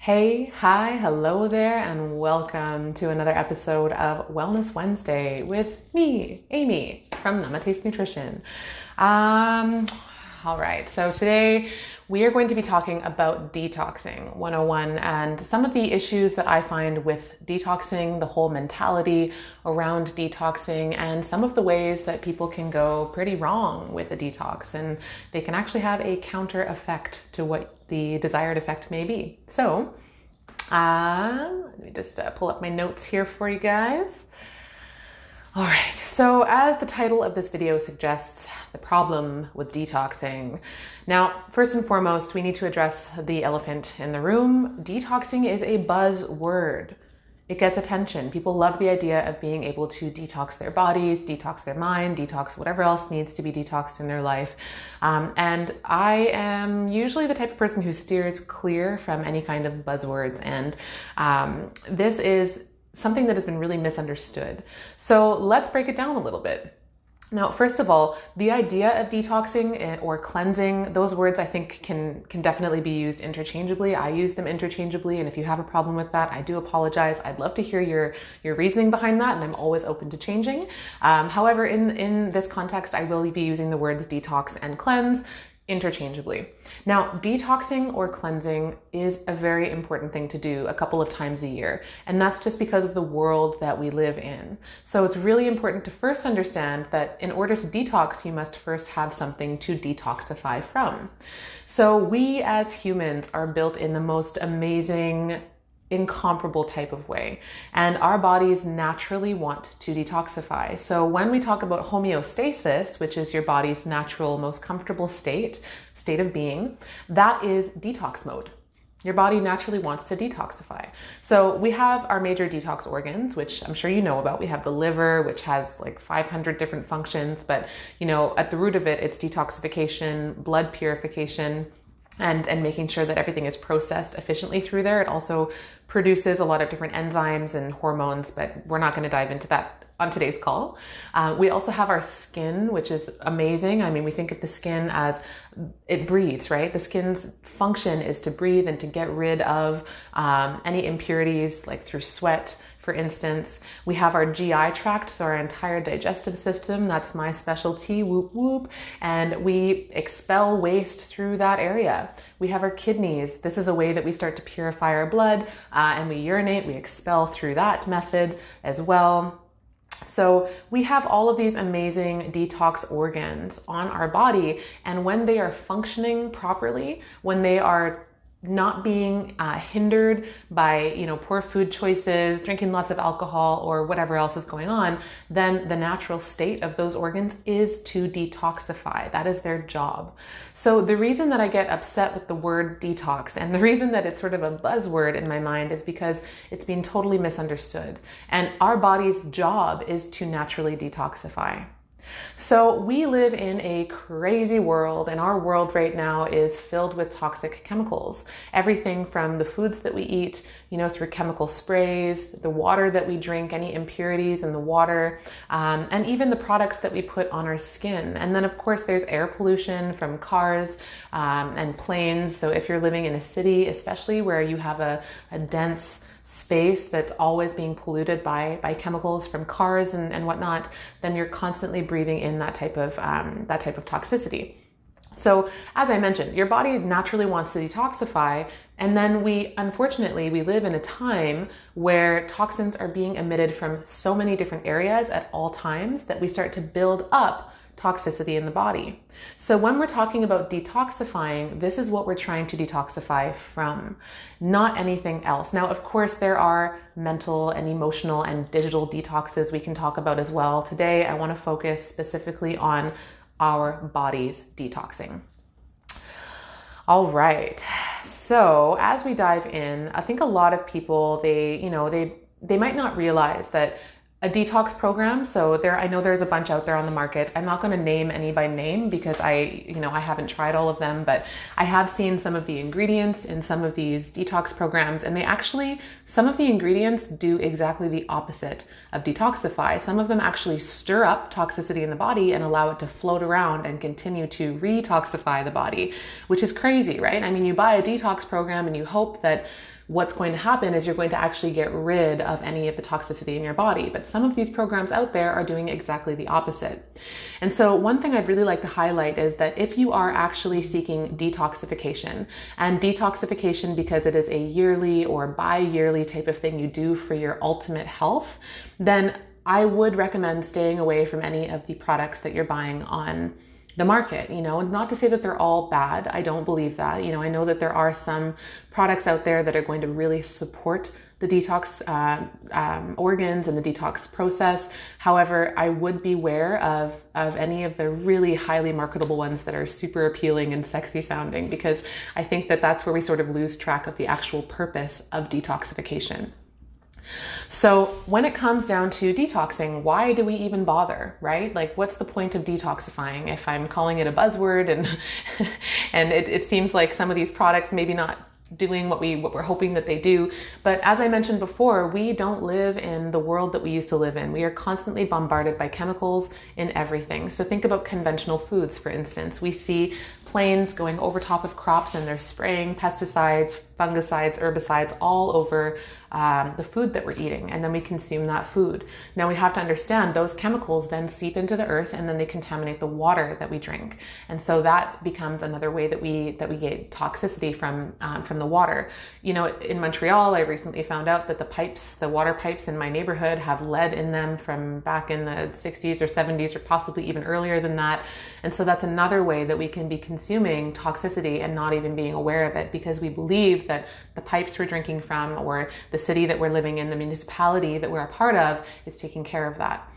Hey, hi, hello there, and welcome to another episode of Wellness Wednesday with me, Amy from Taste Nutrition. All right, so today we are going to be talking about detoxing 101 and some of the issues that I find with detoxing, the whole mentality around detoxing, and some of the ways that people can go pretty wrong with a detox and they can actually have a counter effect to what the desired effect may be. So let me just pull up my notes here for you guys. All right, so as the title of this video suggests, the problem with detoxing. Now, first and foremost, we need to address the elephant in the room. Detoxing is a buzzword. It gets attention. People love the idea of being able to detox their bodies, detox their mind, detox whatever else needs to be detoxed in their life. And I am usually the type of person who steers clear from any kind of buzzwords. And this is something that has been really misunderstood. So let's break it down a little bit. Now, first of all, the idea of detoxing or cleansing, those words I think can definitely be used interchangeably. I use them interchangeably, and if you have a problem with that, I do apologize. I'd love to hear your reasoning behind that, and I'm always open to changing. However, in this context, I will be using the words detox and cleanse interchangeably. Now, detoxing or cleansing is a very important thing to do a couple of times a year, and that's just because of the world that we live in. So it's really important to first understand that in order to detox, you must first have something to detoxify from. So we as humans are built in the most amazing, incomparable type of way, and our bodies naturally want to detoxify. So when we talk about homeostasis, which is your body's natural, most comfortable state of being, that is detox mode. Your body naturally wants to detoxify. So we have our major detox organs, which I'm sure you know about. We have the liver, which has like 500 different functions, but at the root of it, it's detoxification, blood purification, and making sure that everything is processed efficiently through there. It also produces a lot of different enzymes and hormones, but we're not going to dive into that on today's call. We also have our skin, which is amazing. I mean, we think of the skin as it breathes, right? The skin's function is to breathe and to get rid of any impurities, like through sweat, for instance. We have our GI tract, so our entire digestive system. That's my specialty, whoop whoop. And we expel waste through that area. We have our kidneys. This is a way that we start to purify our blood, and we urinate, we expel through that method as well. So we have all of these amazing detox organs on our body, and when they are functioning properly, when they are not being hindered by poor food choices, drinking lots of alcohol, or whatever else is going on, then the natural state of those organs is to detoxify. That is their job. So the reason that I get upset with the word detox, and the reason that it's sort of a buzzword in my mind, is because it's been totally misunderstood. And our body's job is to naturally detoxify. So we live in a crazy world, and our world right now is filled with toxic chemicals. Everything from the foods that we eat, through chemical sprays, the water that we drink, any impurities in the water, and even the products that we put on our skin. And then of course there's air pollution from cars and planes. So if you're living in a city, especially where you have a dense space that's always being polluted by chemicals from cars and whatnot, then you're constantly breathing in that type of toxicity. So as I mentioned, your body naturally wants to detoxify, and then unfortunately we live in a time where toxins are being emitted from so many different areas at all times that we start to build up toxicity in the body. So when we're talking about detoxifying, this is what we're trying to detoxify from, not anything else. Now, of course, there are mental and emotional and digital detoxes we can talk about as well. Today, I want to focus specifically on our body's detoxing. All right. So as we dive in, I think a lot of people, they might not realize that a detox program. So I know there's a bunch out there on the market. I'm not going to name any by name because I haven't tried all of them, but I have seen some of the ingredients in some of these detox programs, and some of the ingredients do exactly the opposite of detoxify. Some of them actually stir up toxicity in the body and allow it to float around and continue to retoxify the body, which is crazy, right? I mean, you buy a detox program and you hope that what's going to happen is you're going to actually get rid of any of the toxicity in your body. But some of these programs out there are doing exactly the opposite. And so one thing I'd really like to highlight is that if you are actually seeking detoxification, and detoxification because it is a yearly or bi-yearly type of thing you do for your ultimate health, then I would recommend staying away from any of the products that you're buying on the market. Not to say that they're all bad. I don't believe that. I know that there are some products out there that are going to really support the detox organs and the detox process. However, I would beware of any of the really highly marketable ones that are super appealing and sexy sounding, because I think that that's where we sort of lose track of the actual purpose of detoxification. So when it comes down to detoxing, why do we even bother, right? Like, what's the point of detoxifying if I'm calling it a buzzword and and it seems like some of these products maybe not doing what we're hoping that they do. But as I mentioned before, we don't live in the world that we used to live in. We are constantly bombarded by chemicals in everything. So think about conventional foods, for instance. We see planes going over top of crops and they're spraying pesticides, fungicides, herbicides all over the food that we're eating, and then we consume that food. Now we have to understand those chemicals then seep into the earth and then they contaminate the water that we drink. And so that becomes another way that we get toxicity from the water. In Montreal, I recently found out that the water pipes in my neighborhood have lead in them from back in the 60s or 70s or possibly even earlier than that. And so that's another way that we can be consuming toxicity and not even being aware of it, because we believe that the pipes we're drinking from, or the city that we're living in, the municipality that we're a part of, is taking care of that.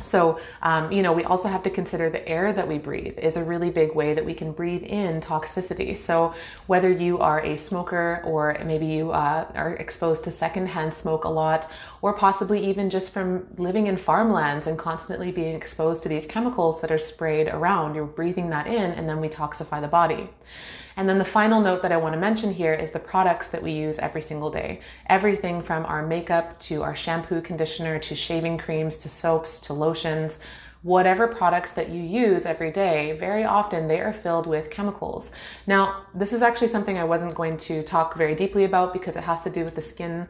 So, we also have to consider the air that we breathe is a really big way that we can breathe in toxicity. So whether you are a smoker, or maybe you are exposed to secondhand smoke a lot, or possibly even just from living in farmlands and constantly being exposed to these chemicals that are sprayed around, you're breathing that in, and then we toxify the body. And then the final note that I want to mention here is the products that we use every single day. Everything from our makeup to our shampoo, conditioner, to shaving creams, to soaps, to lotions. Whatever products that you use every day, very often they are filled with chemicals. Now, this is actually something I wasn't going to talk very deeply about because it has to do with the skin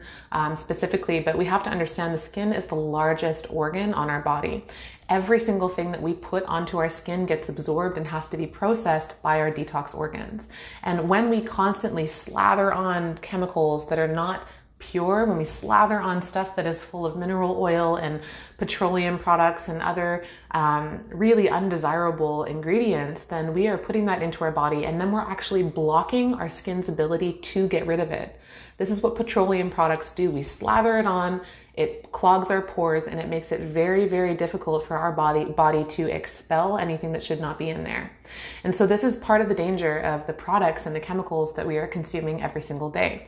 specifically, but we have to understand the skin is the largest organ on our body. Every single thing that we put onto our skin gets absorbed and has to be processed by our detox organs. And when we constantly slather on chemicals that are not pure, when we slather on stuff that is full of mineral oil and petroleum products and other really undesirable ingredients, then we are putting that into our body, and then we're actually blocking our skin's ability to get rid of it. This is what petroleum products do. We slather it on, it clogs our pores, and it makes it very, very difficult for our body to expel anything that should not be in there. And so this is part of the danger of the products and the chemicals that we are consuming every single day.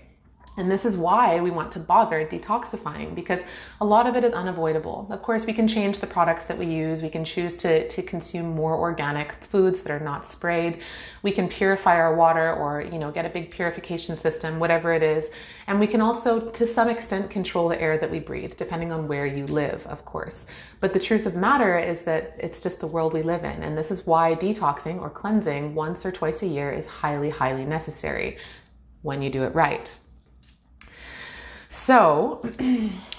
And this is why we want to bother detoxifying, because a lot of it is unavoidable. Of course, we can change the products that we use. We can choose to consume more organic foods that are not sprayed. We can purify our water, or get a big purification system, whatever it is. And we can also, to some extent, control the air that we breathe, depending on where you live, of course. But the truth of the matter is that it's just the world we live in. And this is why detoxing or cleansing once or twice a year is highly, highly necessary when you do it right. So,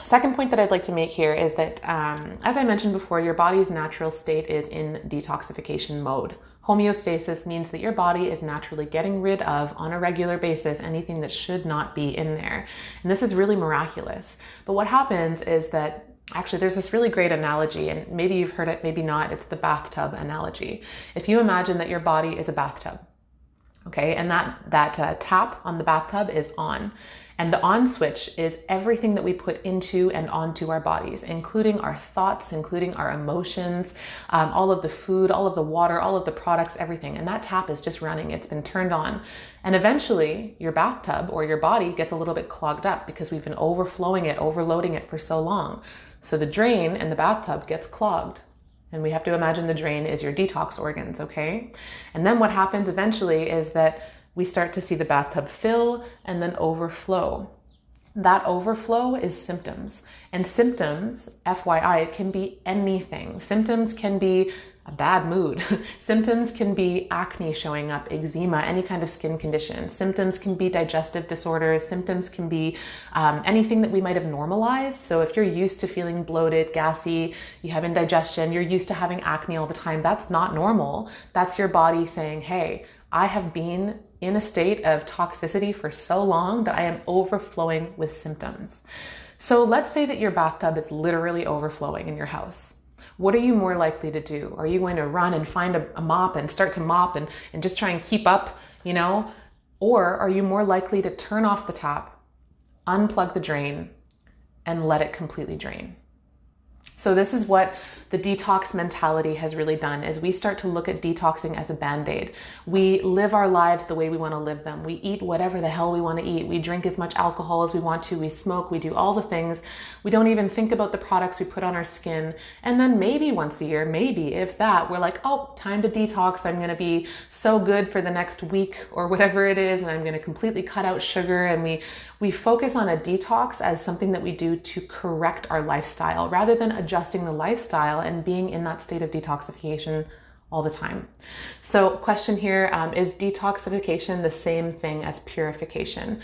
second point that I'd like to make here is that, as I mentioned before, your body's natural state is in detoxification mode. Homeostasis means that your body is naturally getting rid of, on a regular basis, anything that should not be in there. And this is really miraculous. But what happens is that, actually, there's this really great analogy, and maybe you've heard it, maybe not. It's the bathtub analogy. If you imagine that your body is a bathtub, okay, and that tap on the bathtub is on. And the on switch is everything that we put into and onto our bodies, including our thoughts, including our emotions, all of the food, all of the water, all of the products, everything. And that tap is just running. It's been turned on. And eventually your bathtub or your body gets a little bit clogged up because we've been overflowing it, overloading it for so long. So the drain in the bathtub gets clogged. And we have to imagine the drain is your detox organs, okay? And then what happens eventually is that we start to see the bathtub fill and then overflow. That overflow is symptoms. And symptoms, FYI, it can be anything. Symptoms can be a bad mood. Symptoms can be acne showing up, eczema, any kind of skin condition. Symptoms can be digestive disorders. Symptoms can be anything that we might have normalized. So if you're used to feeling bloated, gassy, you have indigestion, you're used to having acne all the time, that's not normal. That's your body saying, hey, I have been in a state of toxicity for so long that I am overflowing with symptoms. So let's say that your bathtub is literally overflowing in your house. What are you more likely to do? Are you going to run and find a mop and start to mop and just try and keep up, Or are you more likely to turn off the tap, unplug the drain, and let it completely drain? So this is what the detox mentality has really done, is we start to look at detoxing as a band-aid. We live our lives the way we want to live them. We eat whatever the hell we want to eat. We drink as much alcohol as we want to. We smoke. We do all the things. We don't even think about the products we put on our skin. And then maybe once a year, maybe if that, we're like, oh, time to detox. I'm going to be so good for the next week or whatever it is. And I'm going to completely cut out sugar. And we focus on a detox as something that we do to correct our lifestyle rather than adjusting the lifestyle and being in that state of detoxification all the time. So question here, is detoxification the same thing as purification?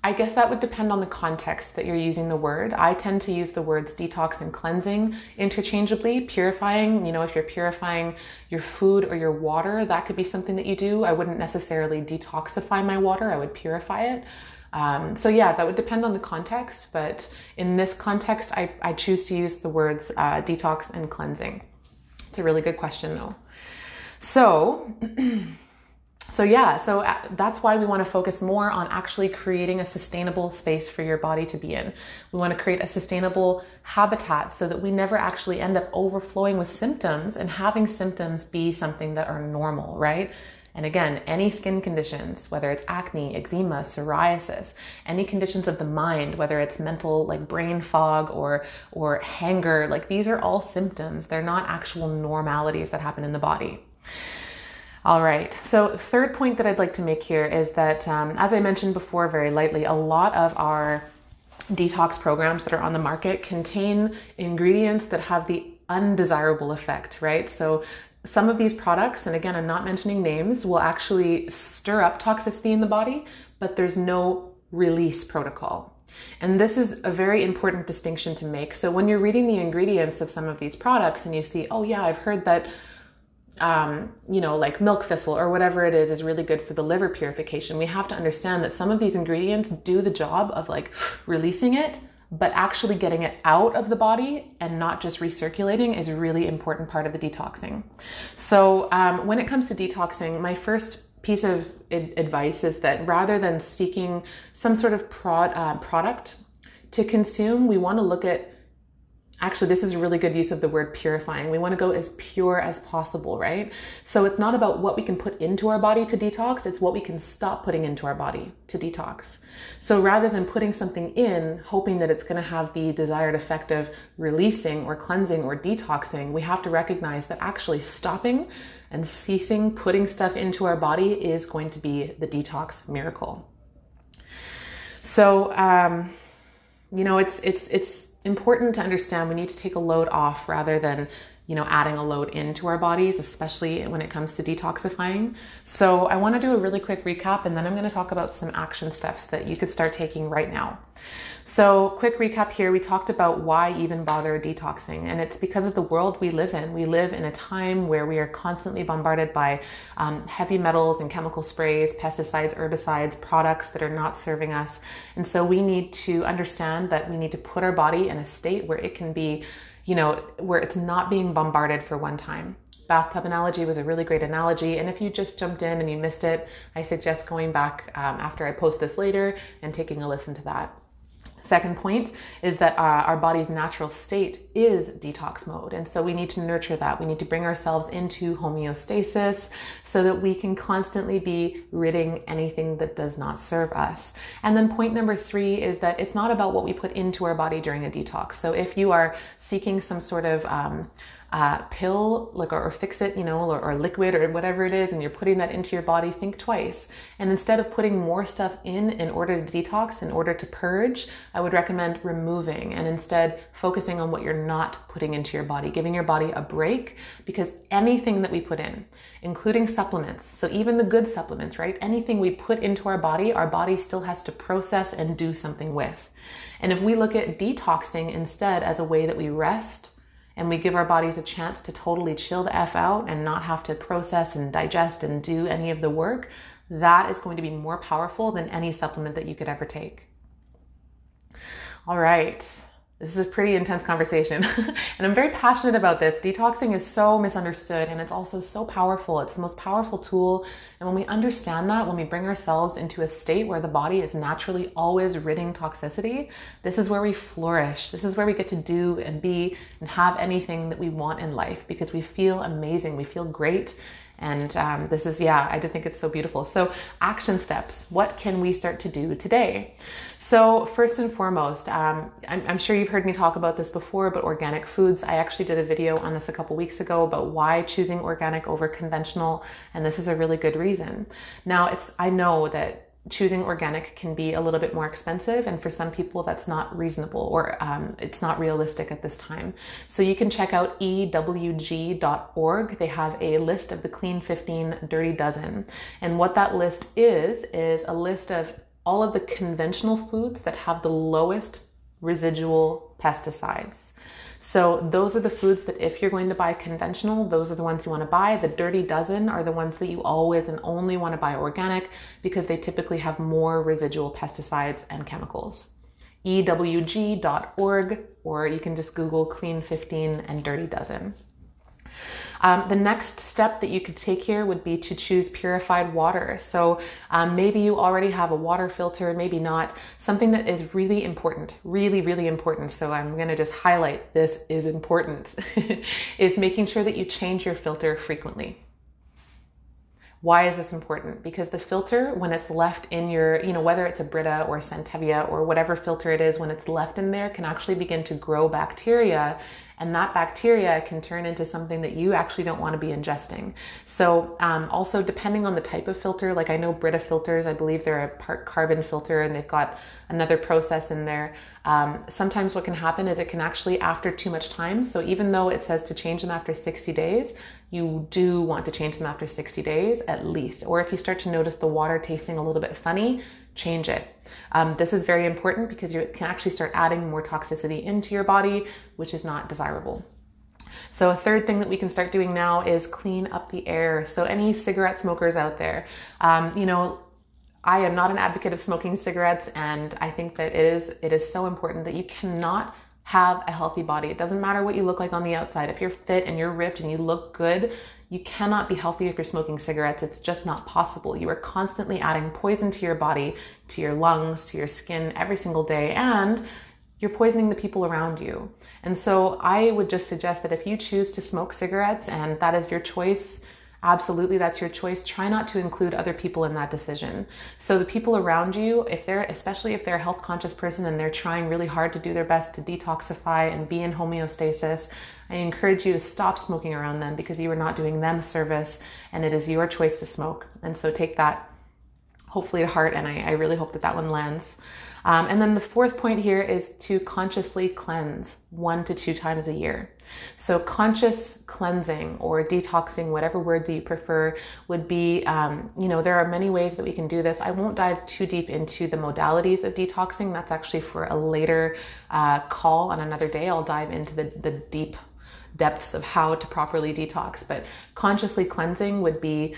I guess that would depend on the context that you're using the word. I tend to use the words detox and cleansing interchangeably. Purifying, if you're purifying your food or your water, that could be something that you do. I wouldn't necessarily detoxify my water, I would purify it. So yeah, that would depend on the context, but in this context, I choose to use the words detox and cleansing. It's a really good question though. So that's why we want to focus more on actually creating a sustainable space for your body to be in. We want to create a sustainable habitat so that we never actually end up overflowing with symptoms and having symptoms be something that are normal, right? And again, any skin conditions, whether it's acne, eczema, psoriasis, any conditions of the mind, whether it's mental, like brain fog or hanger, like these are all symptoms. They're not actual normalities that happen in the body. All right. So third point that I'd like to make here is that, as I mentioned before, very lightly, a lot of our detox programs that are on the market contain ingredients that have the undesirable effect, right? So some of these products, and again, I'm not mentioning names, will actually stir up toxicity in the body, but there's no release protocol. And this is a very important distinction to make. So when you're reading the ingredients of some of these products and you see, oh yeah, I've heard that, like milk thistle or whatever it is really good for the liver purification, we have to understand that some of these ingredients do the job of like releasing it, but actually getting it out of the body and not just recirculating is a really important part of the detoxing. So when it comes to detoxing, my first piece of advice is that rather than seeking some sort of product to consume, we want to look at, actually, this is a really good use of the word purifying. We want to go as pure as possible, right? So it's not about what we can put into our body to detox, it's what we can stop putting into our body to detox. So rather than putting something in, hoping that it's going to have the desired effect of releasing or cleansing or detoxing, we have to recognize that actually stopping and ceasing putting stuff into our body is going to be the detox miracle. So, it's important to understand we need to take a load off rather than, adding a load into our bodies, especially when it comes to detoxifying. So I want to do a really quick recap, and then I'm going to talk about some action steps that you could start taking right now. So quick recap here, we talked about why even bother detoxing, and it's because of the world we live in. We live in a time where we are constantly bombarded by heavy metals and chemical sprays, pesticides, herbicides, products that are not serving us. And so we need to understand that we need to put our body in a state where it can be, where it's not being bombarded for one time. Bathtub analogy was a really great analogy. And if you just jumped in and you missed it, I suggest going back after I post this later and taking a listen to that. Second point is that our body's natural state is detox mode. And so we need to nurture that. We need to bring ourselves into homeostasis so that we can constantly be ridding anything that does not serve us. And then point number 3 is that it's not about what we put into our body during a detox. So if you are seeking some sort of pill, like, or fix it, or liquid or whatever it is, and you're putting that into your body, think twice. And instead of putting more stuff in order to detox, in order to purge, I would recommend removing and instead focusing on what you're not putting into your body, giving your body a break, because anything that we put in, including supplements, so even the good supplements, right? Anything we put into our body still has to process and do something with. And if we look at detoxing instead as a way that we rest and we give our bodies a chance to totally chill the F out and not have to process and digest and do any of the work, that is going to be more powerful than any supplement that you could ever take. All right. This is a pretty intense conversation and I'm very passionate about this. Detoxing is so misunderstood and it's also so powerful. It's the most powerful tool. And when we understand that, when we bring ourselves into a state where the body is naturally always ridding toxicity, this is where we flourish. This is where we get to do and be and have anything that we want in life because we feel amazing. We feel great. And this is, I just think it's so beautiful. So action steps, what can we start to do today? So first and foremost, I'm sure you've heard me talk about this before, but organic foods. I actually did a video on this a couple weeks ago about why choosing organic over conventional, and this is a really good reason. Now, I know that choosing organic can be a little bit more expensive, and for some people that's not reasonable or it's not realistic at this time. So you can check out ewg.org. They have a list of the Clean 15 Dirty Dozen, and what that list is a list of all of the conventional foods that have the lowest residual pesticides. So those are the foods that if you're going to buy conventional, those are the ones you want to buy. The Dirty Dozen are the ones that you always and only want to buy organic because they typically have more residual pesticides and chemicals. ewg.org, or you can just Google Clean 15 and Dirty Dozen. The next step that you could take here would be to choose purified water. So maybe you already have a water filter, maybe not. Something that is really important, really, really important. So I'm going to just highlight this is important, is making sure that you change your filter frequently. Why is this important? Because the filter, when it's left in your, whether it's a Brita or Centevia or whatever filter it is, when it's left in there, can actually begin to grow bacteria. And that bacteria can turn into something that you actually don't want to be ingesting. So also depending on the type of filter, like I know Brita filters, I believe they're a part carbon filter and they've got another process in there. Sometimes what can happen is it can actually, after too much time, so even though it says to change them after 60 days, you do want to change them after 60 days at least. Or if you start to notice the water tasting a little bit funny, change it. This is very important because you can actually start adding more toxicity into your body, which is not desirable. So a third thing that we can start doing now is clean up the air. So any cigarette smokers out there, I am not an advocate of smoking cigarettes, and I think that it is so important that you cannot have a healthy body. It doesn't matter what you look like on the outside. If you're fit and you're ripped and you look good, you cannot be healthy if you're smoking cigarettes. It's just not possible. You are constantly adding poison to your body, to your lungs, to your skin every single day, and you're poisoning the people around you. And so I would just suggest that if you choose to smoke cigarettes and that is your choice, absolutely, that's your choice. Try not to include other people in that decision. So the people around you, especially if they're a health conscious person and they're trying really hard to do their best to detoxify and be in homeostasis, I encourage you to stop smoking around them because you are not doing them a service and it is your choice to smoke. And so take that hopefully to heart, and I really hope that one lands. And then the fourth point here is to consciously cleanse 1 to 2 times a year. So conscious cleansing or detoxing, whatever word that you prefer, would be, there are many ways that we can do this. I won't dive too deep into the modalities of detoxing. That's actually for a later call on another day. I'll dive into the deep depths of how to properly detox, but consciously cleansing would be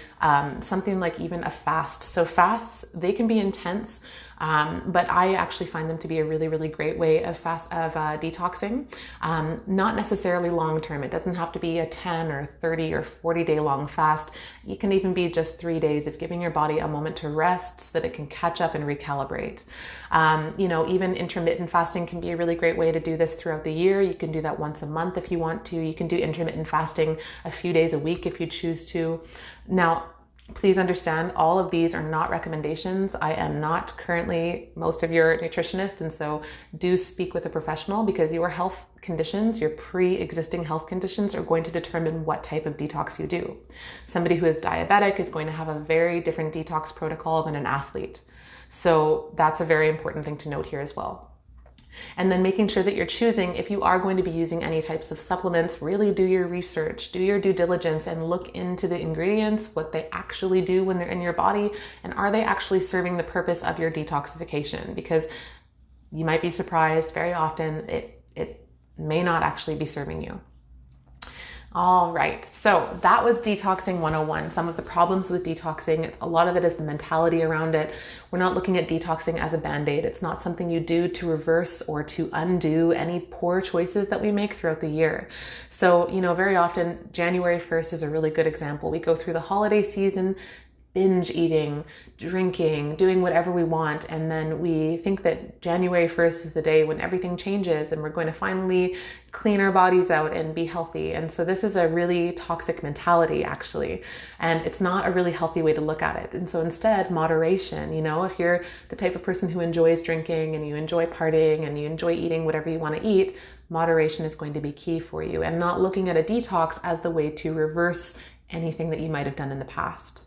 something like even a fast. So fasts, they can be intense, but I actually find them to be a really, really great way of detoxing. Not necessarily long term. It doesn't have to be a 10 or 30 or 40 day long fast. It can even be just 3 days of giving your body a moment to rest so that it can catch up and recalibrate. Even intermittent fasting can be a really great way to do this throughout the year. You can do that once a month if you want to. You can do intermittent fasting a few days a week if you choose to. Now, Please understand, all of these are not recommendations. I am not currently most of your nutritionist, and so do speak with a professional, because your health conditions, your pre-existing health conditions, are going to determine what type of detox you do. Somebody who is diabetic is going to have a very different detox protocol than an athlete. So that's a very important thing to note here as well. And then making sure that you're choosing, if you are going to be using any types of supplements, really do your research, do your due diligence, and look into the ingredients, what they actually do when they're in your body, and are they actually serving the purpose of your detoxification? Because you might be surprised, very often it may not actually be serving you. All right, so that was Detoxing 101. Some of the problems with detoxing, a lot of it is the mentality around it. We're not looking at detoxing as a band-aid. It's not something you do to reverse or to undo any poor choices that we make throughout the year. So, very often January 1st is a really good example. We go through the holiday season, binge eating, drinking, doing whatever we want. And then we think that January 1st is the day when everything changes and we're going to finally clean our bodies out and be healthy. And so this is a really toxic mentality, actually. And it's not a really healthy way to look at it. And so instead, moderation, if you're the type of person who enjoys drinking and you enjoy partying and you enjoy eating whatever you want to eat, moderation is going to be key for you, and not looking at a detox as the way to reverse anything that you might have done in the past.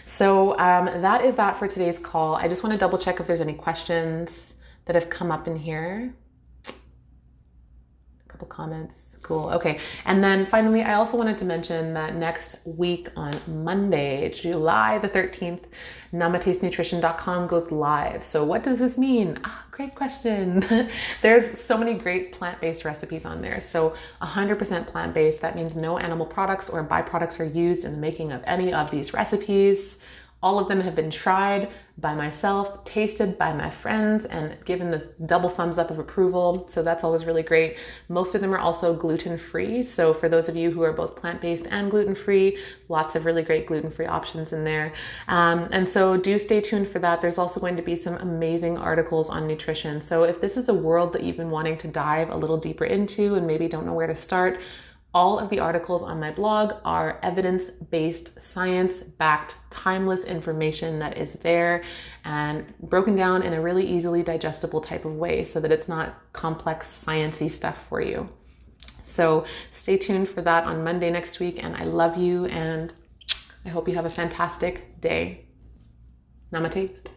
So that is that for today's call. I just want to double check if there's any questions that have come up in here. A couple comments. Cool. Okay. And then finally, I also wanted to mention that next week on Monday, July the 13th, namatastenutrition.com goes live. So what does this mean? Great question. There's so many great plant-based recipes on there. So 100% plant-based, that means no animal products or byproducts are used in the making of any of these recipes. All of them have been tried by myself, tasted by my friends, and given the double thumbs up of approval. So that's always really great. Most of them are also gluten-free. So for those of you who are both plant-based and gluten-free, lots of really great gluten-free options in there. And so do stay tuned for that. There's also going to be some amazing articles on nutrition. So if this is a world that you've been wanting to dive a little deeper into and maybe don't know where to start, all of the articles on my blog are evidence-based, science-backed, timeless information that is there and broken down in a really easily digestible type of way so that it's not complex, sciencey stuff for you. So stay tuned for that on Monday next week, and I love you, and I hope you have a fantastic day. Namaste.